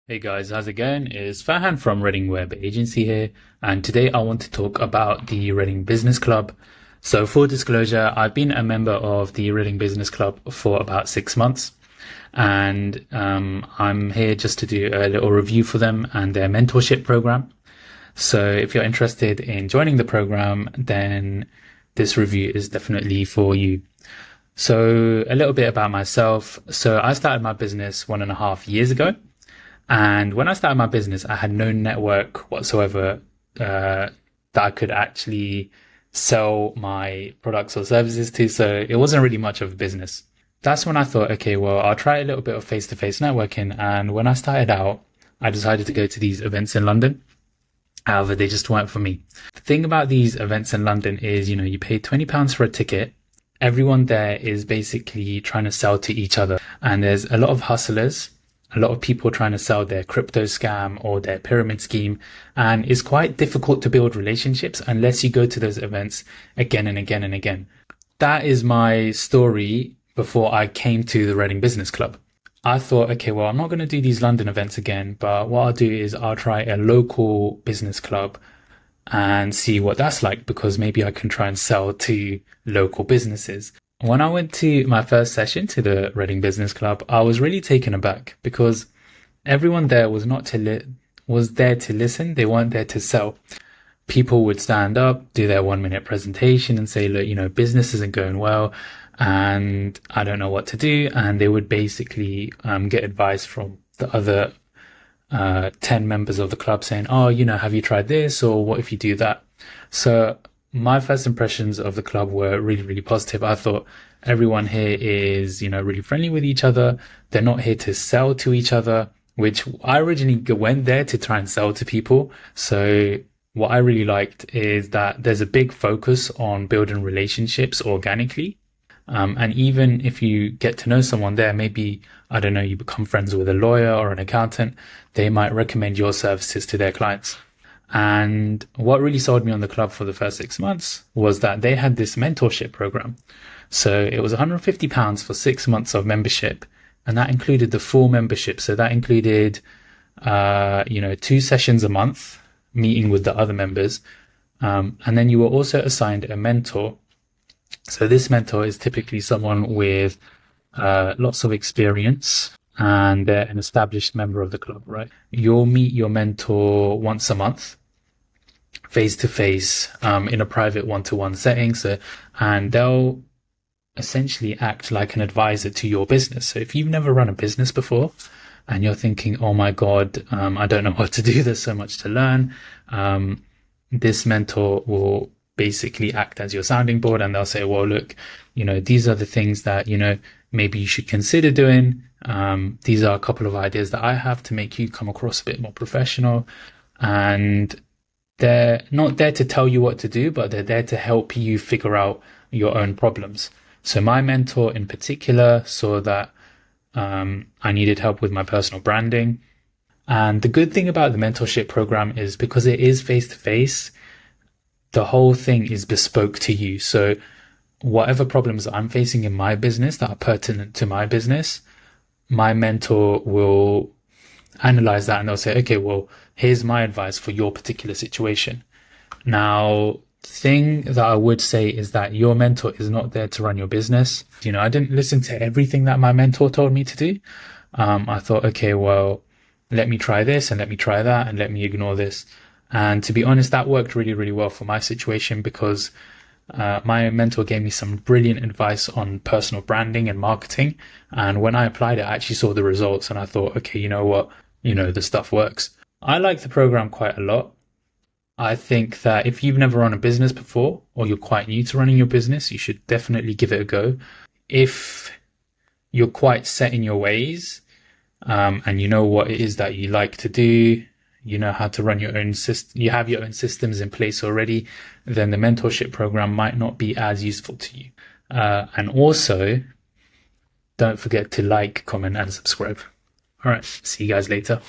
Hey guys, how's it going? It's Farhan from Reading Web Agency here, and today I want to talk about the Reading Business Club. So, full disclosure, I've been a member of the Reading Business Club for about 6 months, and I'm here just to do a little review for them and their mentorship program. So, if you're interested in joining the program, then this review is definitely for you. So, a little bit about myself. So, I started my business 1.5 years ago. And when I started my business, I had no network whatsoever that I could actually sell my products or services to. So it wasn't really much of a business. That's when I thought, okay, well, I'll try a little bit of face-to-face networking. And when I started out, I decided to go to these events in London. However, they just weren't for me. The thing about these events in London is, you pay £20 for a ticket. Everyone there is basically trying to sell to each other. And there's a lot of hustlers, a lot of people trying to sell their crypto scam or their pyramid scheme. And it's quite difficult to build relationships unless you go to those events again and again and again. That is my story before I came to the Reading Business Club. I thought, okay, well, I'm not going to do these London events again, but what I'll do is I'll try a local business club and see what that's like, because maybe I can try and sell to local businesses. When I went to my first session to the Reading Business Club, I was really taken aback because everyone there was not was there to listen. They weren't there to sell. People would stand up, do their 1 minute presentation and say, look, business isn't going well and I don't know what to do. And they would basically get advice from the other 10 members of the club saying, oh, have you tried this? Or what if you do that? So my first impressions of the club were really, really positive. I thought everyone here is, really friendly with each other. They're not here to sell to each other, which I originally went there to try and sell to people. So what I really liked is that there's a big focus on building relationships organically. And even if you get to know someone there, maybe, I don't know, you become friends with a lawyer or an accountant, they might recommend your services to their clients. And what really sold me on the club for the first 6 months was that they had this mentorship program. So it was £150 for 6 months of membership. And that included the full membership. So that included, 2 sessions a month, meeting with the other members. And then you were also assigned a mentor. So this mentor is typically someone with lots of experience, and they're an established member of the club, right? You'll meet your mentor once a month, face to face, in a private one-to-one setting. And they'll essentially act like an advisor to your business. So if you've never run a business before and you're thinking, oh my God, I don't know what to do, there's so much to learn, this mentor will basically act as your sounding board, and they'll say, well, look, these are the things that, maybe you should consider doing. These are a couple of ideas that I have to make you come across a bit more professional. And they're not there to tell you what to do, but they're there to help you figure out your own problems. So my mentor in particular saw that I needed help with my personal branding. And the good thing about the mentorship program is because it is face to face, the whole thing is bespoke to you. So whatever problems I'm facing in my business that are pertinent to my business, my mentor will analyze that and they'll say, okay, well, here's my advice for your particular situation. Now, the thing that I would say is that your mentor is not there to run your business. I didn't listen to everything that my mentor told me to do. I thought, okay, well, let me try this and let me try that and let me ignore this. And to be honest, that worked really, really well for my situation because my mentor gave me some brilliant advice on personal branding and marketing. And when I applied it, I actually saw the results and I thought, okay, you know what? The stuff works. I like the program quite a lot. I think that if you've never run a business before or you're quite new to running your business, you should definitely give it a go. If you're quite set in your ways and you know what it is that you like to do, you know how to run your own system, you have your own systems in place already, then the mentorship program might not be as useful to you. And also, don't forget to like, comment, and subscribe. All right, see you guys later.